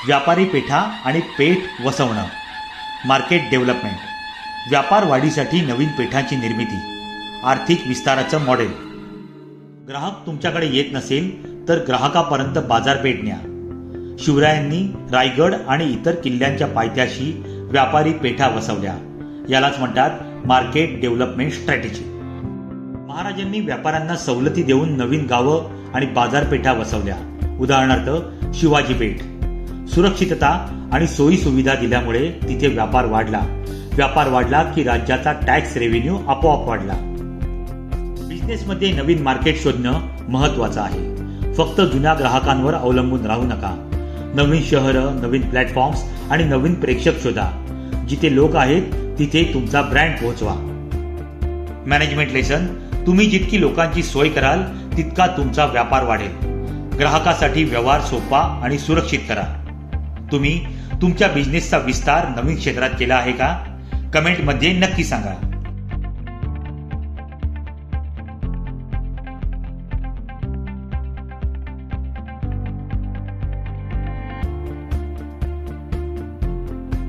व्यापारी पेठा आणि पेठ वसवणं. Market development. व्यापार वाढीसाठी नवीन पेठांची निर्मिती. आर्थिक विस्ताराचं मॉडेल. ग्राहक तुमच्याकडे येत नसेल तर ग्राहकापर्यंत बाजारपेठ न्या. शिवरायांनी रायगड आणि इतर किल्ल्यांच्या पायथ्याशी व्यापारी पेठा वसवल्या. यालाच म्हणतात मार्केट डेव्हलपमेंट स्ट्रॅटेजी. महाराजांनी व्यापाऱ्यांना सवलती देऊन नवीन गावं आणि बाजारपेठा वसवल्या. उदाहरणार्थ शिवाजी पेठ. सुरक्षितता आणि सोयी सुविधा दिल्यामुळे तिथे व्यापार वाढला. व्यापार वाढला की राज्याचा टॅक्स रेव्हेन्यू आपोआप वाढला. बिझनेसमध्ये नवीन मार्केट शोधणं महत्वाचं आहे. फक्त जुन्या ग्राहकांवर अवलंबून राहू नका. नवीन शहरं, नवीन प्लॅटफॉर्म्स आणि नवीन प्रेक्षक शोधा. जिथे लोक आहेत तिथे तुमचा ब्रँड पोहोचवा. Management lesson. तुम्ही जितकी लोकांची सोय कराल तितका तुमचा व्यापार वाढेल. ग्राहकासाठी व्यवहार सोपा आणि सुरक्षित करा. तुम्ही तुमच्या बिझनेसचा विस्तार नवीन क्षेत्रात केला आहे का? कमेंटमध्ये नक्की सांगा.